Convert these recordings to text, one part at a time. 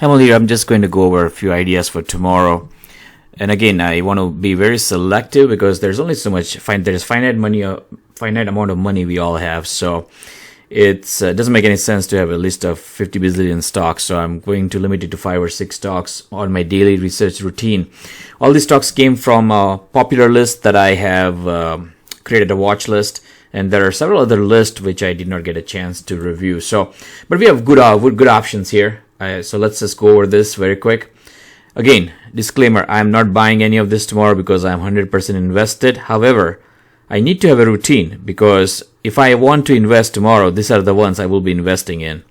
Emily, I'm just going to go over a few ideas for tomorrow. And again, I want to be very selective because there's only so much. There's finite amount of money we all have. So it doesn't make any sense to have a list of 50 bazillion stocks. So I'm going to limit it to 5 or 6 stocks on my daily research routine. All these stocks came from a popular list that I have created a watch list. And there are several other lists which I did not get a chance to review. So, but we have good options here. So let's just go over this very quick. Again, disclaimer, I'm not buying any of this tomorrow because I'm 100% invested. However, I need to have a routine because if I want to invest tomorrow, these are the ones I will be investing in.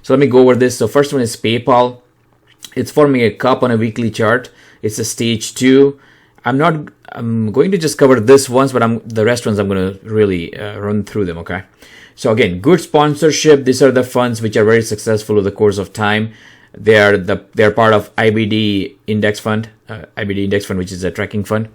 So let me go over this. So first one is PayPal. It's forming a cup on a weekly chart. It's a stage 2. I'm going to just cover this once, but the rest ones I'm going to really run through them, okay? So again, good sponsorship. These are the funds which are very successful over the course of time. They're part of IBD Index Fund, which is a tracking fund.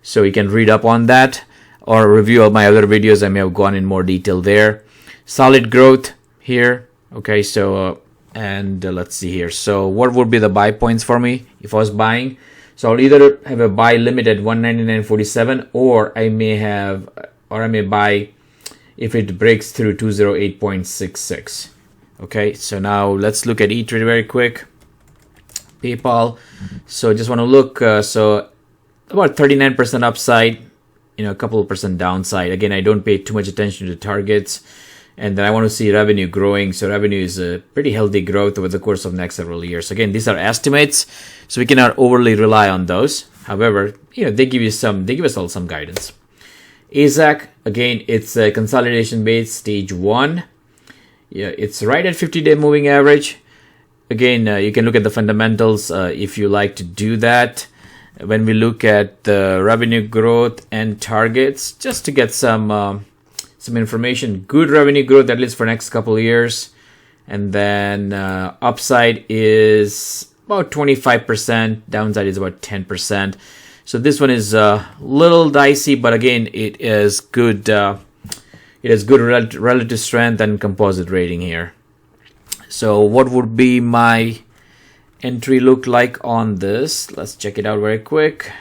So you can read up on that or review all my other videos. I may have gone in more detail there. Solid growth here. Okay, so let's see here. So what would be the buy points for me if I was buying? So I'll either have a buy limit at 199.47, or I may buy if it breaks through 208.66. Okay, so now let's look at E-Trade very quick. PayPal. So just want to look. So about 39% upside, a couple of percent downside. Again, I don't pay too much attention to targets. And then I want to see revenue growing. So revenue is a pretty healthy growth over the course of the next several years. Again, these are estimates, so we cannot overly rely on those. However, they give us all some guidance. Isac, again, it's a consolidation base, stage 1. Yeah, it's right at 50-day moving average. Again, you can look at the fundamentals if you like to do that. When we look at the revenue growth and targets, just to get some information, good revenue growth at least for next couple of years. And then upside is about 25%, downside is about 10%. So this one is a little dicey, but again, it is good. It has good relative strength and composite rating here. So what would be my entry look like on this? Let's check it out very quick.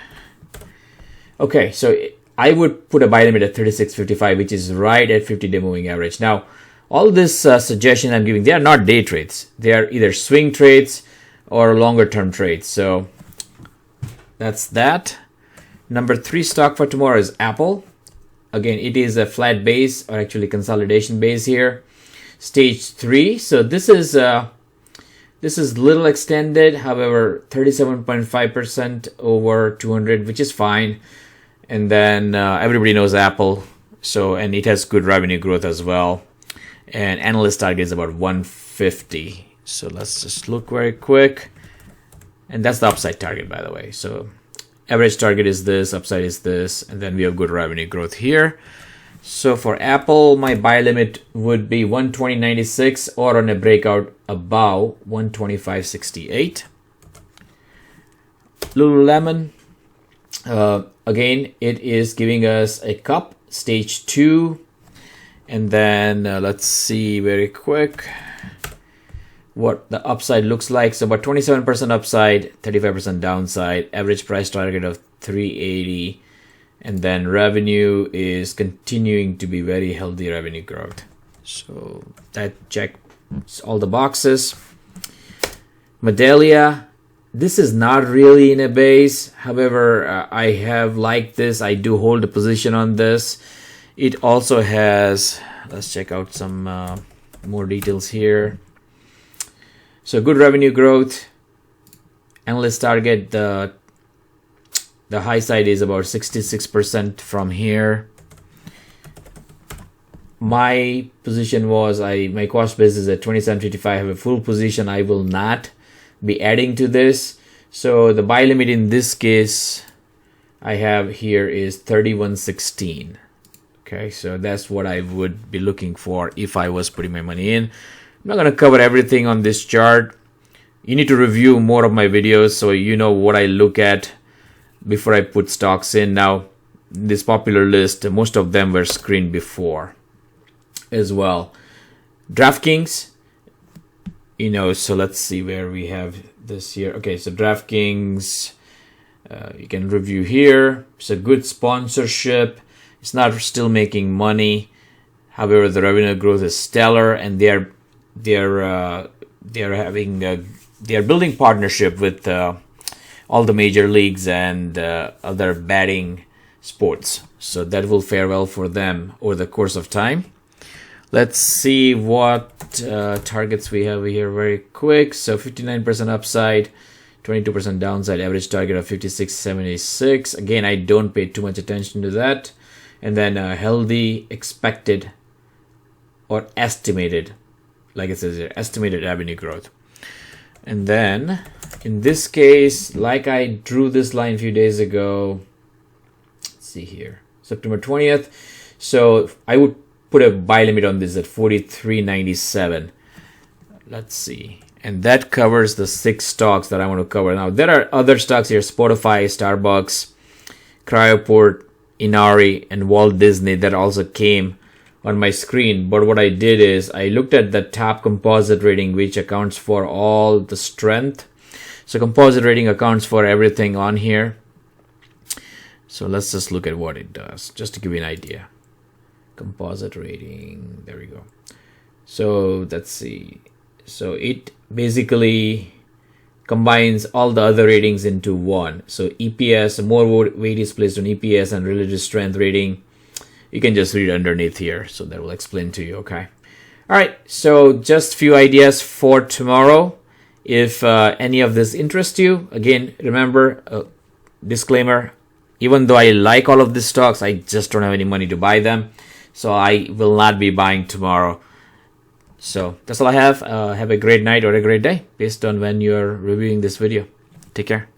Okay, so I would put a buy limit at 36.55, which is right at 50-day moving average. Now, all this suggestion I'm giving, they are not day trades. They are either swing trades or longer term trades. So that's that. Number 3 stock for tomorrow is Apple. Again, it is a flat base, or actually consolidation base here. Stage 3. So this is little extended. However, 37.5% over 200, which is fine. And then everybody knows Apple. And it has good revenue growth as well. And analyst target is about 150. So let's just look very quick. And that's the upside target, by the way. So average target is this, upside is this, and then we have good revenue growth here. So for Apple, my buy limit would be 120.96 or on a breakout above 125.68. Lululemon, again, it is giving us a cup, stage 2. And then let's see very quick what the upside looks like. So about 27% upside, 35% downside, average price target of 380. And then revenue is continuing to be very healthy revenue growth. So that checks all the boxes. Medallia, this is not really in a base. However, I have liked this. I do hold a position on this. It also has, let's check out some more details here. So good revenue growth. Analyst target, the high side is about 66% from here. My position was, my cost base is at 27.55. I have a full position. I will not be adding to this. So the buy limit in this case I have here is 31.16. Okay, so that's what I would be looking for if I was putting my money in. I'm not going to cover everything on this chart. You need to review more of my videos so you know what I look at before I put stocks in. Now, this popular list, most of them were screened before as well. DraftKings, So let's see where we have this here. Okay, so DraftKings, you can review here. It's a good sponsorship. It's not still making money. However, the revenue growth is stellar, and they are building partnership with all the major leagues and other betting sports. So that will fare well for them over the course of time. Let's see what targets we have here very quick. So 59% upside, 22% downside, average target of 56.76. Again, I don't pay too much attention to that. And then healthy expected or estimated, like it says here, estimated revenue growth. And then in this case, like I drew this line a few days ago, let's see here, September 20th. So I would put a buy limit on this at 43.97. Let's see. And that covers the 6 stocks that I want to cover. Now, there are other stocks here, Spotify, Starbucks, Cryoport, Inari, and Walt Disney that also came on my screen. But what I did is I looked at the top composite rating, which accounts for all the strength. So composite rating accounts for everything on here. So let's just look at what it does, just to give you an idea. Composite rating, there we go. So let's see. So it basically combines all the other ratings into one. So EPS, more weight is placed on EPS and relative strength rating. You can just read underneath here, so that will explain to you. Okay. All right. So just few ideas for tomorrow. If any of this interests you, again, remember, disclaimer, even though I like all of these stocks, I just don't have any money to buy them. So I will not be buying tomorrow. So that's all I have. Have a great night or a great day based on when you're reviewing this video. Take care.